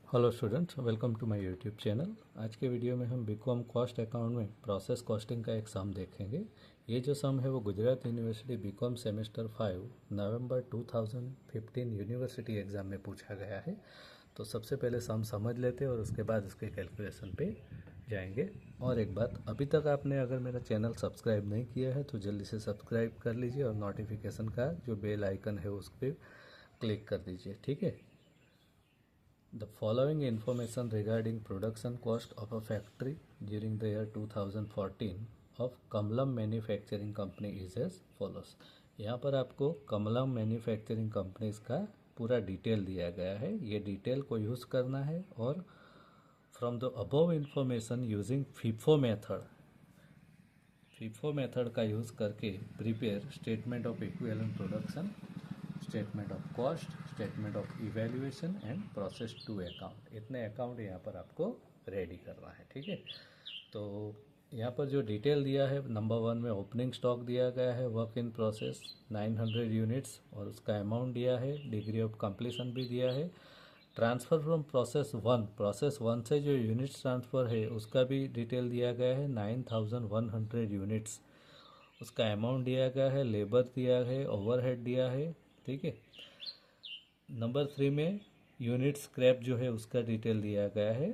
Hello students, welcome to my YouTube channel. आज के video में हम बीकॉम कॉस्ट अकाउंट में प्रोसेस कॉस्टिंग का एक सम देखेंगे। ये जो सम है वो Gujarat university B Com semester 5 November 2015 university exam में पूछा गया है। तो सबसे पहले सम समझ लेते हैं और उसके बाद उसके कैलकुलेशन पे जाएंगे। और एक बात, अभी तक आपने अगर मेरा चैनल सब्सक्राइब नहीं किया है तो जल्दी से सब्सक्राइब कर लीजिए और नोटिफिकेशन का जो बेल आइकन है उस पर क्लिक कर दीजिए, ठीक है। The following information regarding production cost of a factory during the year 2014 of Kamalam manufacturing company is as follows. यहाँ पर आपको कमलम मैन्युफैक्चरिंग कंपनीज का पूरा डिटेल दिया गया है। ये डिटेल को यूज़ करना है और from the above information using FIFO method का यूज़ करके prepare statement of equivalent production, statement of cost, statement of evaluation and process to account. इतने अकाउंट यहाँ पर आपको रेडी करना है, ठीक है। तो यहाँ पर जो डिटेल दिया है, नंबर 1 में ओपनिंग स्टॉक दिया गया है, वर्क इन प्रोसेस 900 यूनिट्स और उसका अमाउंट दिया है, डिग्री ऑफ कंप्लीशन भी दिया है। ट्रांसफ़र फ्रॉम प्रोसेस वन से जो यूनिट्स ट्रांसफ़र है उसका भी डिटेल दिया गया है, 9100 यूनिट्स। उसका अमाउंट दिया गया है, लेबर दिया है, ओवरहेड दिया है, ठीक है। नंबर 3 में यूनिट स्क्रैप जो है उसका डिटेल दिया गया है,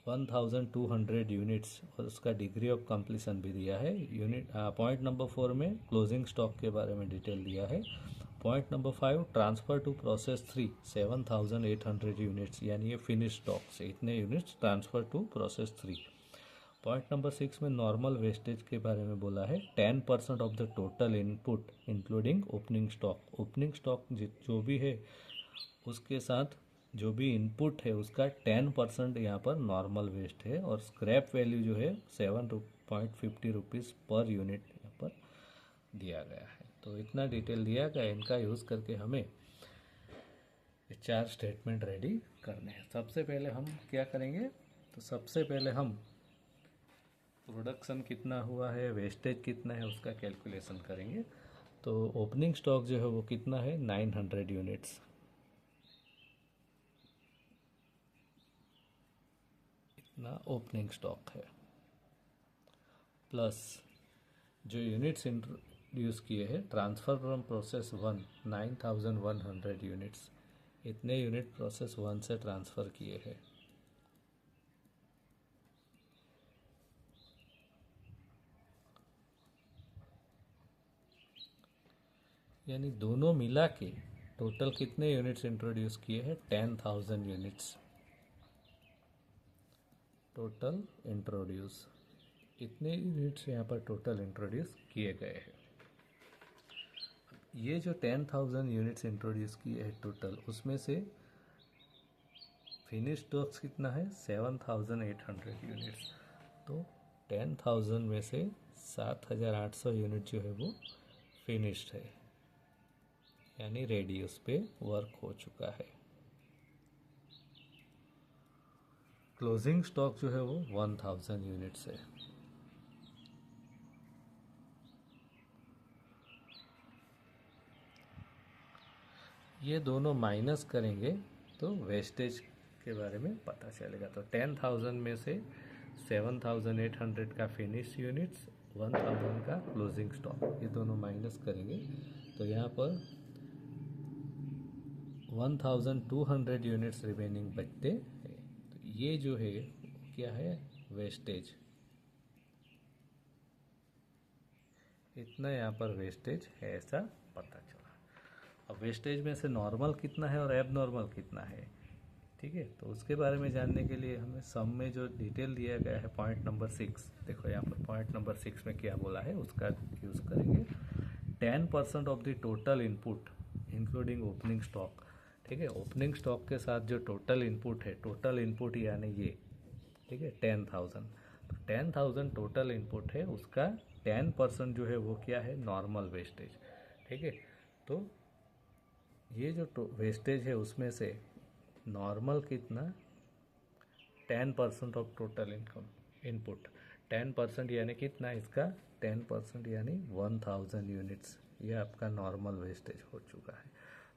1200 यूनिट्स और उसका डिग्री ऑफ कंप्लीशन भी दिया है। पॉइंट नंबर 4 में क्लोजिंग स्टॉक के बारे में डिटेल दिया है। Point number 5 transfer to process 3 7800 units, यानी ये फिनिश स्टॉक से इतने units transfer to process 3। Point number 6 में नॉर्मल वेस्टेज के बारे में बोला है, 10% of the total input including opening stock. Opening stock जो भी है उसके साथ जो भी इनपुट है उसका 10% यहाँ पर नॉर्मल वेस्ट है और स्क्रैप वैल्यू जो है 7.50 रुपीज़ पर यूनिट यहाँ पर दिया गया है। तो इतना डिटेल दिया गया, इनका यूज़ करके हमें 4 स्टेटमेंट रेडी करने हैं। सबसे पहले हम क्या करेंगे, तो सबसे पहले हम प्रोडक्शन कितना हुआ है, वेस्टेज कितना है, उसका कैलकुलेशन करेंगे। तो ओपनिंग स्टॉक जो है वो कितना है, 900 यूनिट्स। इतना ओपनिंग स्टॉक है, प्लस जो यूनिट्स इंट्रोड्यूस किए हैं, ट्रांसफ़र फ्रॉम प्रोसेस 1 9100 यूनिट्स। इतने यूनिट प्रोसेस 1 से ट्रांसफ़र किए हैं। यानी दोनों मिला के टोटल कितने यूनिट्स इंट्रोड्यूस किए हैं, 10,000 यूनिट्स टोटल इंट्रोड्यूस। इतने यूनिट्स यहाँ पर टोटल इंट्रोड्यूस किए गए हैं। ये जो 10,000 यूनिट्स इंट्रोड्यूस किए हैं टोटल, उसमें से फिनिश स्टॉक्स कितना है, 7,800 यूनिट्स। तो 10,000 में से 7,800 यूनिट जो है वो फिनिश्ड है, यानी रेडी, उस पर वर्क हो चुका है। क्लोजिंग स्टॉक जो है वो 1,000 यूनिट्स है। ये दोनों माइनस करेंगे तो वेस्टेज के बारे में पता चलेगा। तो 10,000 में से 7,800 का फिनिश यूनिट्स, 1,000 का क्लोजिंग स्टॉक, ये दोनों माइनस करेंगे तो यहाँ पर 1,200 यूनिट्स रिमेनिंग बचते हैं। तो ये जो है क्या है, वेस्टेज। इतना यहाँ पर वेस्टेज है, ऐसा पता चला। अब वेस्टेज में से नॉर्मल कितना है और एब नॉर्मल कितना है, ठीक है। तो उसके बारे में जानने के लिए हमें सम में जो डिटेल दिया गया है, पॉइंट नंबर 6, देखो यहाँ पर पॉइंट नंबर 6 में क्या बोला है उसका यूज़ करेंगे। 10% of the total input including opening stock, ठीक है। ओपनिंग स्टॉक के साथ जो टोटल इनपुट है, टोटल इनपुट यानी ये, ठीक है, 10,000। तो 10,000 टोटल इनपुट है, उसका 10% जो है वो क्या है, नॉर्मल वेस्टेज, ठीक है। तो ये जो वेस्टेज है उसमें से नॉर्मल कितना, 10% ऑफ टोटल इनकम इनपुट, 10% यानी कितना इसका, 10% यानी 1,000 यूनिट्स, ये आपका नॉर्मल वेस्टेज हो चुका है।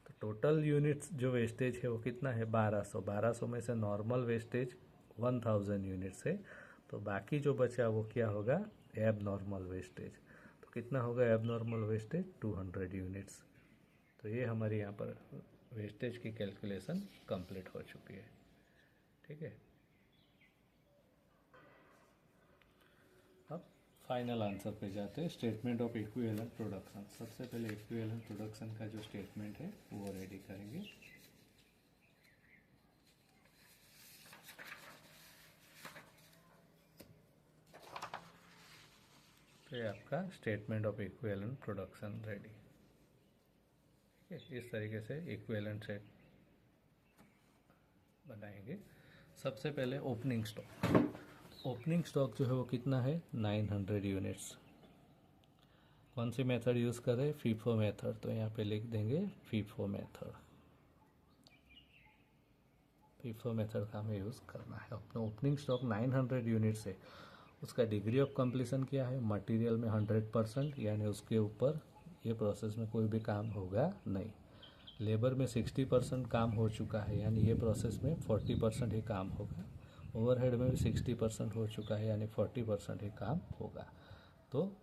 तो टोटल यूनिट्स जो वेस्टेज है वो कितना है 1200। 1200 में से नॉर्मल वेस्टेज 1000 यूनिट्स है, तो बाकी जो बचा वो क्या होगा एब नॉर्मल वेस्टेज। तो कितना होगा एब नॉर्मल वेस्टेज 200 यूनिट्स। तो ये हमारी यहाँ पर वेस्टेज की कैलकुलेशन कंप्लीट हो चुकी है। ठीक है, अब फाइनल आंसर पे जाते हैं। Statement of equivalent production. सबसे पहले इक्विवेलेंट प्रोडक्शन का जो स्टेटमेंट है वो रेडी करेंगे। तो ये आपका statement of equivalent production ready. ठीक है, इस तरीके से इक्विवेलेंट सेट बनाएंगे। सबसे पहले ओपनिंग स्टॉक। ओपनिंग स्टॉक जो है वो कितना है 900 यूनिट्स। कौन सी मेथड यूज़ करें फीफो मेथड, तो यहाँ पे लिख देंगे फीफो मेथड। फीफो मेथड का हमें यूज़ करना है। अपना ओपनिंग स्टॉक 900 यूनिट्स है, उसका डिग्री ऑफ कंप्लीशन क्या है मटेरियल में 100%, यानी उसके ऊपर ये प्रोसेस में कोई भी काम होगा नहीं। लेबर में 60% काम हो चुका है, यानी ये प्रोसेस में 40% ही काम होगा। ओवरहेड में भी 60% हो चुका है, यानी 40% ही काम होगा। तो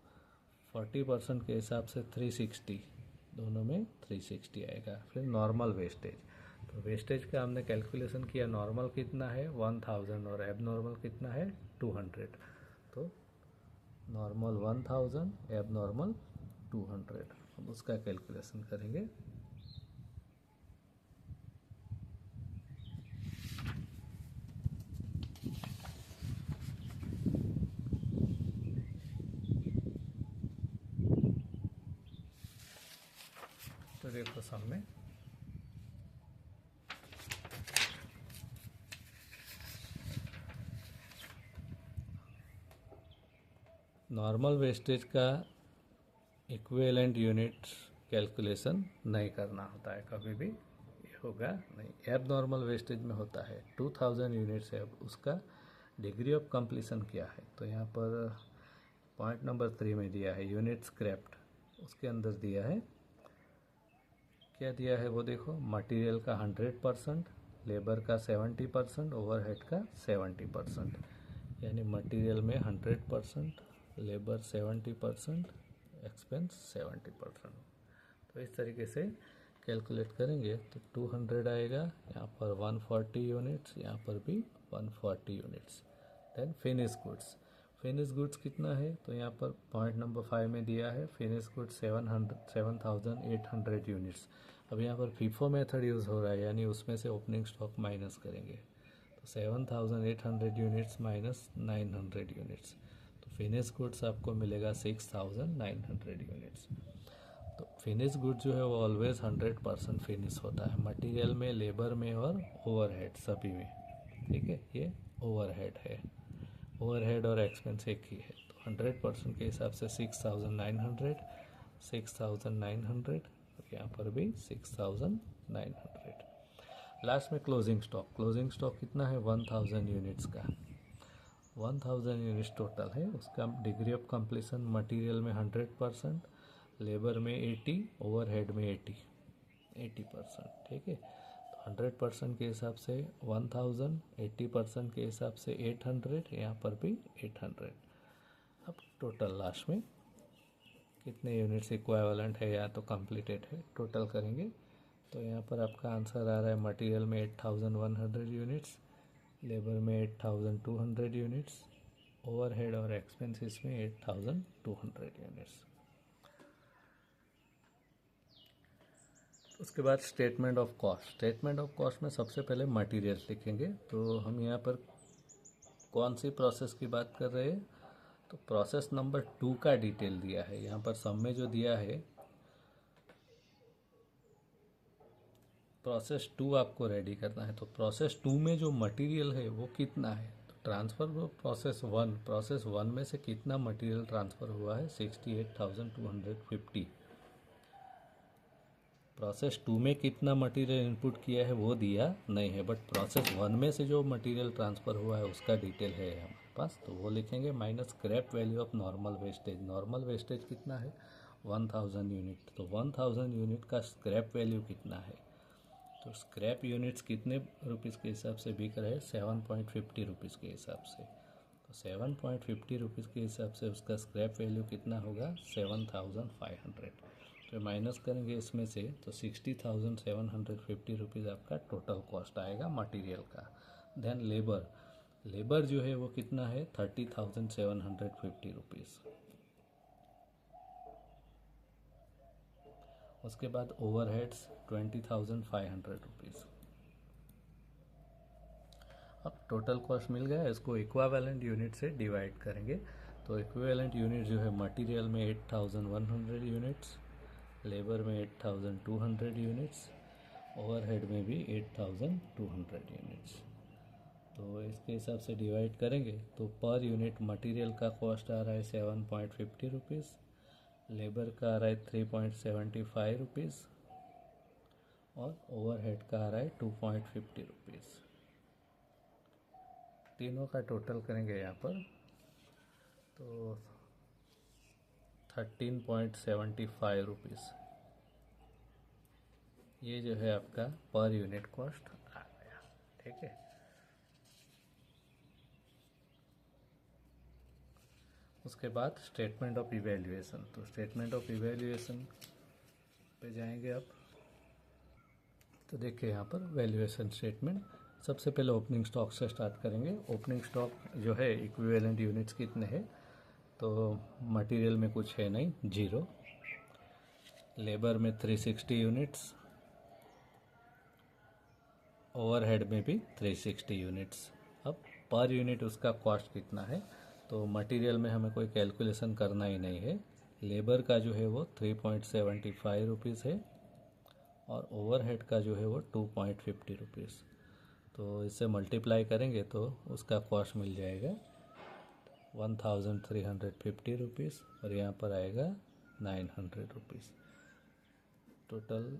40% के हिसाब से 360, दोनों में 360 आएगा। फिर नॉर्मल वेस्टेज, तो वेस्टेज का हमने कैलकुलेशन किया। नॉर्मल कितना है 1000 और एब नॉर्मल कितना है 200। तो नॉर्मल 1000, एब नॉर्मल 200, अब उसका कैलकुलेशन करेंगे। तो देखो सम में नॉर्मल वेस्टेज का इक्विवेलेंट यूनिट कैलकुलेशन नहीं करना होता है, कभी भी होगा नहीं। एब नॉर्मल वेस्टेज में होता है 2000 यूनिट्स है, अब उसका डिग्री ऑफ कंप्लीशन क्या है। तो यहाँ पर पॉइंट नंबर 3 में दिया है यूनिट स्क्रैप्ड, उसके अंदर दिया है क्या दिया है वो देखो। मटेरियल का 100%, लेबर का 70%, ओवरहेड का 70%, यानी मटेरियल में 100%, लेबर 70%, एक्सपेंस 70%। तो इस तरीके से कैलकुलेट करेंगे तो 200 आएगा। यहाँ पर 140 यूनिट्स, यहाँ पर भी 140 units. Then finish goods. Finish goods कितना है, तो यहाँ पर पॉइंट नंबर 5 में दिया है फिनिश गुड्स 7800 यूनिट्स। अब यहाँ पर फीफो मेथड यूज़ हो रहा है, यानी उसमें से ओपनिंग स्टॉक माइनस करेंगे। तो 7800 यूनिट्स माइनस 900 यूनिट्स, तो फिनिश गुड्स आपको मिलेगा 6900 यूनिट्स। तो फिनिश गुड जो है वो ऑलवेज 100% फिनिश होता है, मटेरियल में, लेबर में और ओवरहेड सभी में। ठीक है, ये ओवरहेड है, ओवरहेड और एक्सपेंस एक ही है। तो 100% के हिसाब से 6900, 6900, और यहाँ पर भी 6900। लास्ट में क्लोजिंग स्टॉक। क्लोजिंग स्टॉक कितना है 1000 यूनिट्स का। 1000 यूनिट्स टोटल है, उसका डिग्री ऑफ कंप्लीशन मटेरियल में 100%, लेबर में 80, ओवरहेड में 80%। ठीक है, तो 100% के हिसाब से 1000, 80% के हिसाब से 800, यहाँ पर भी 800। अब टोटल लास्ट में कितने यूनिट्स इक्विवेलेंट है या तो कंप्लीटेड है, टोटल करेंगे। तो यहाँ पर आपका आंसर आ रहा है मटेरियल में 8100 यूनिट्स, लेबर में 8200 यूनिट्स, ओवरहेड और एक्सपेंसेस में 8200 यूनिट्स। उसके बाद statement of cost. Statement of cost में सबसे पहले मटेरियल लिखेंगे। तो हम यहाँ पर कौन सी प्रोसेस की बात कर रहे हैं, तो प्रोसेस नंबर 2 का डिटेल दिया है यहाँ पर सम में जो दिया है। प्रोसेस 2 आपको रेडी करना है, तो प्रोसेस 2 में जो मटेरियल है वो कितना है, तो ट्रांसफ़र प्रोसेस 1 में से कितना मटेरियल ट्रांसफ़र हुआ है 68,250। प्रोसेस 2 में कितना मटेरियल इनपुट किया है वो दिया नहीं है, बट प्रोसेस 1 में से जो मटेरियल ट्रांसफ़र हुआ है उसका डिटेल है हमारे पास। तो वो लिखेंगे minus scrap value of normal wastage. Normal wastage कितना है 1000 यूनिट, तो 1000 यूनिट का स्क्रैप वैल्यू कितना है तो स्क्रैप यूनिट्स कितने रुपीज़ के हिसाब से बिक रहे हैं? 7.50 रुपीज़ के हिसाब से। तो 7.50 रुपीज़ के हिसाब से उसका स्क्रैप वैल्यू कितना होगा? 7,500। तो माइनस करेंगे इसमें से तो 60,750 रुपीज़ आपका टोटल कॉस्ट आएगा मटेरियल का। देन लेबर जो है वो कितना है? 30,750 रुपीज़। उसके बाद ओवरहेड्स 20,500 रुपीज़। अब टोटल कॉस्ट मिल गया, इसको इक्विवेलेंट यूनिट से डिवाइड करेंगे। तो इक्विवेलेंट यूनिट जो है मटेरियल में 8,100 यूनिट्स, लेबर में 8,200 यूनिट्स, ओवरहेड में भी 8,200 यूनिट्स। तो इसके हिसाब से डिवाइड करेंगे तो पर यूनिट मटेरियल का कॉस्ट आ रहा है 7.50 रुपीज़, लेबर का आ रहा है 3.75 रुपीज़ और ओवरहेड का आ रहा है 2.50 रुपीज़। तीनों का टोटल करेंगे यहाँ पर तो 13.75 रुपीज़। ये जो है आपका पर यूनिट कॉस्ट आ गया। ठीक है, उसके बाद स्टेटमेंट ऑफ इवैल्यूएशन। तो स्टेटमेंट ऑफ इवैल्यूएशन पे जाएंगे आप। तो देखिए यहाँ पर वैल्यूएशन स्टेटमेंट। सबसे पहले ओपनिंग स्टॉक से स्टार्ट करेंगे। ओपनिंग स्टॉक जो है इक्विवेलेंट यूनिट्स कितने हैं? तो मटेरियल में कुछ है नहीं, 0। लेबर में 360 यूनिट्स, ओवरहेड में भी 360 यूनिट्स। अब पर यूनिट उसका कॉस्ट कितना है? तो मटेरियल में हमें कोई कैलकुलेशन करना ही नहीं है। लेबर का जो है वो 3.75 रुपीज़ है और ओवरहेड का जो है वो 2.50 रुपीज़। तो इससे मल्टीप्लाई करेंगे तो उसका कॉस्ट मिल जाएगा 1,350 रुपीज़ और यहाँ पर आएगा 900 रुपीज़। टोटल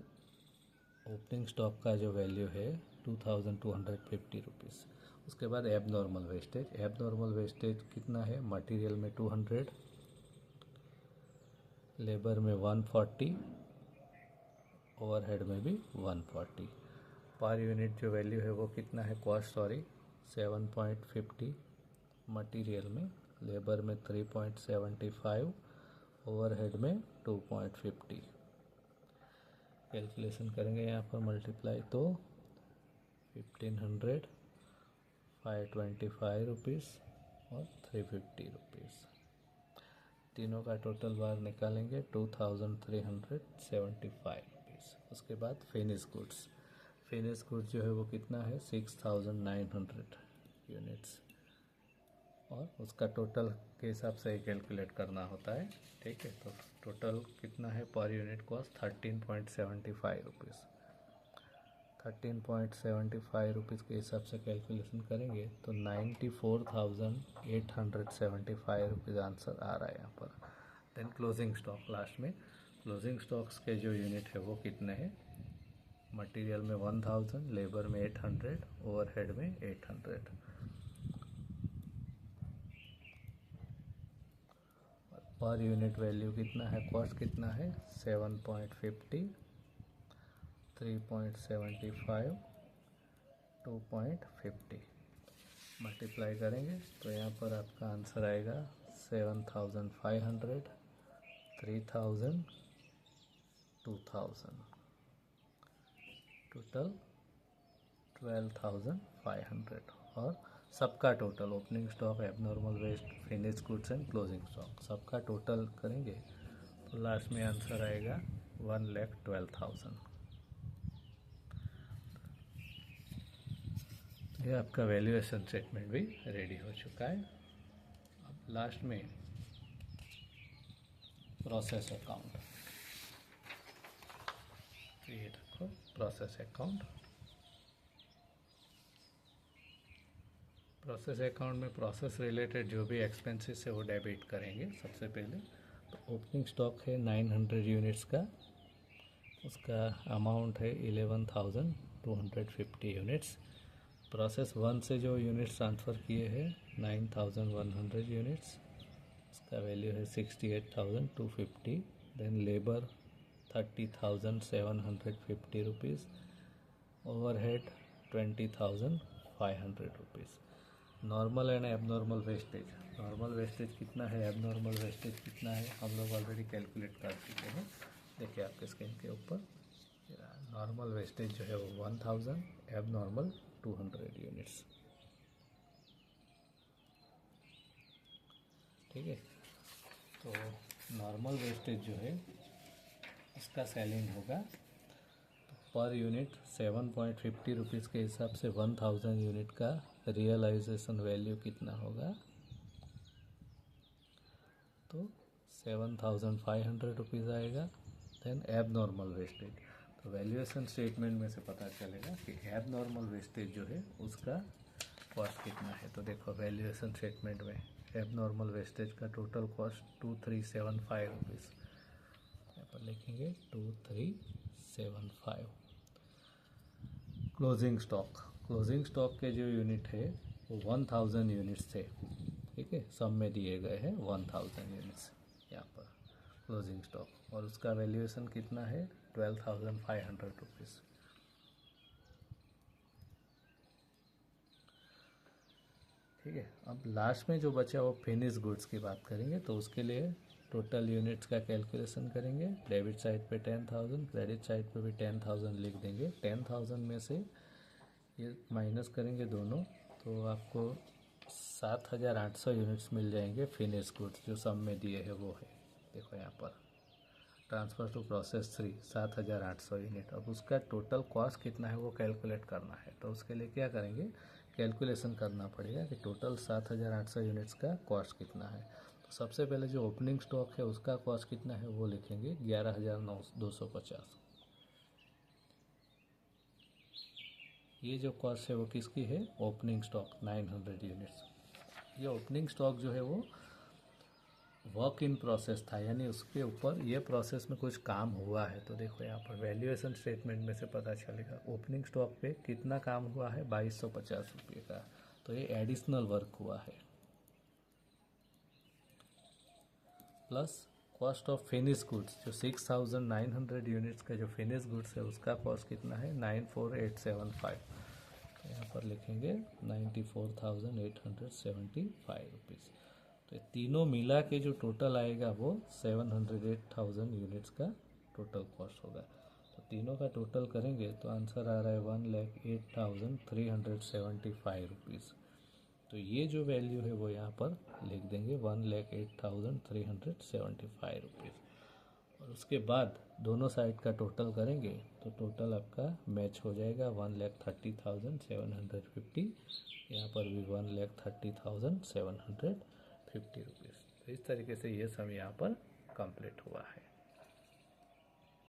ओपनिंग स्टॉक का जो वैल्यू है 2,250 रुपीज़। उसके बाद एबनॉर्मल वेस्टेज। एबनॉर्मल वेस्टेज कितना है? मटेरियल में 200, लेबर में 140, ओवरहेड में भी 140। पर यूनिट जो वैल्यू है वो कितना है? कॉस्ट 7.50 मटेरियल में, लेबर में 3.75, ओवरहेड में 2.50। कैलकुलेशन करेंगे यहाँ पर मल्टीप्लाई तो 1,500, 525 रुपीज़ और 350 रुपीज़। तीनों का टोटल बार निकालेंगे 2,375 रुपीज़। उसके बाद फिनिश गुड्स। फिनिश गुड्स जो है वो कितना है? 6,900 यूनिट्स और उसका टोटल के हिसाब से ही कैलकुलेट करना होता है। ठीक है, तो टोटल कितना है? Per unit cost 13.75 rupees. 13.75 rupees के हिसाब से कैलकुलेशन करेंगे तो 94,875 रुपीज़ आंसर आ रहा है यहाँ पर। देन क्लोजिंग स्टॉक लास्ट में। क्लोजिंग स्टॉक्स के जो यूनिट है वो कितने हैं? मटेरियल में 1,000, लेबर में 800, ओवरहेड में 800। पर यूनिट वैल्यू कितना है? कॉस्ट कितना है? 7.50, 3.75, 2.50। मल्टीप्लाई करेंगे तो यहाँ पर आपका आंसर आएगा 7,500, 3,000, 2,000। टोटल 12,500 और सबका total opening stock, abnormal waste, finish goods and closing stock सबका टोटल करेंगे तो लास्ट में आंसर आएगा 1,12,000। ये आपका वैल्यूएशन स्टेटमेंट भी रेडी हो चुका है। अब लास्ट में प्रोसेस अकाउंट। ये देखो प्रोसेस अकाउंट। प्रोसेस अकाउंट में प्रोसेस रिलेटेड जो भी एक्सपेंसेस है वो डेबिट करेंगे सबसे पहले। तो ओपनिंग स्टॉक है 900 यूनिट्स का, उसका अमाउंट है 11,250 यूनिट्स। प्रोसेस 1 से जो यूनिट्स ट्रांसफ़र किए हैं 9,100 यूनिट्स, उसका वैल्यू है 68,250। Then labour 30,750 rupees, overhead 20,500 rupees. Normal and abnormal wastage, normal wastage कितना है, एबनॉर्मल वेस्टेज कितना है, हम लोग ऑलरेडी कैलकुलेट कर चुके हैं। देखिए आपके स्क्रीन के ऊपर नॉर्मल वेस्टेज जो है वो 1000, एबनॉर्मल 200 यूनिट्स। ठीक है, तो नॉर्मल वेस्टेज जो है इसका सेलिंग होगा पर यूनिट 7.50 रुपीज़ के हिसाब से 1000 यूनिट का रियलाइजेशन वैल्यू कितना होगा, तो 7500 रुपीज़ आएगा। देन एबनॉर्मल वेस्टेज, तो वैल्यूएशन स्टेटमेंट में से पता चलेगा कि एबनॉर्मल वेस्टेज जो है उसका कॉस्ट कितना है। तो देखो वैल्यूएशन स्टेटमेंट में एबनॉर्मल वेस्टेज का टोटल कॉस्ट 2375 रुपीज़, यहाँ पर लिखेंगे 2375। क्लोजिंग स्टॉक, क्लोजिंग स्टॉक के जो यूनिट है वो 1000 यूनिट्स थे। ठीक है, सब में दिए गए हैं 1000 यूनिट्स यहाँ पर क्लोजिंग स्टॉक, और उसका वैल्यूएशन कितना है 12,500 रुपीज़। ठीक है, अब लास्ट में जो बचा वो फिनिश गुड्स की बात करेंगे। तो उसके लिए टोटल यूनिट्स का कैलकुलेशन करेंगे। डेबिट साइड पे 10,000, क्रेडिट साइड पे भी 10,000 लिख देंगे। 10,000 में से ये माइनस करेंगे दोनों, तो आपको 7,800 यूनिट्स मिल जाएंगे फिनिश गुड्स, जो सब में दिए हैं वो है। देखो यहाँ पर ट्रांसफ़र टू प्रोसेस 3 7,800 यूनिट। अब उसका टोटल कॉस्ट कितना है वो कैलकुलेट करना है। तो उसके लिए क्या करेंगे, कैलकुलेशन करना पड़ेगा कि टोटल 7,800 यूनिट्स का कॉस्ट कितना है। तो सबसे पहले जो ओपनिंग स्टॉक है उसका कॉस्ट कितना है वो लिखेंगे 11,250। ये जो कॉस्ट है वो किसकी है, ओपनिंग स्टॉक 900 यूनिट्स। ये ओपनिंग स्टॉक जो है वो वर्क इन प्रोसेस था, यानी उसके ऊपर ये प्रोसेस में कुछ काम हुआ है। तो देखो यहाँ पर वैल्यूएशन स्टेटमेंट में से पता चलेगा ओपनिंग स्टॉक पे कितना काम हुआ है 2250 रुपये का, तो ये एडिशनल वर्क हुआ है। Plus cost of finish goods, जो 6,900 यूनिट्स का जो फिनिश गुड्स है उसका कॉस्ट कितना है 94,875। तो यहाँ पर लिखेंगे 94,875 रुपीज़। तो ये तीनों मिला के जो टोटल आएगा वो 708,000 यूनिट्स का टोटल कॉस्ट होगा। तो तीनों का टोटल करेंगे तो आंसर आ रहा है 1,08,375 रुपीज़। तो ये जो वैल्यू है वो यहाँ पर लिख देंगे 1,08,375 रुपीज़। और उसके बाद दोनों साइड का टोटल करेंगे तो टोटल आपका मैच हो जाएगा 1,30,750। यहाँ पर भी 1,30,750 रुपीज़। तो इस तरीके से ये सब यहाँ पर कंप्लीट हुआ है।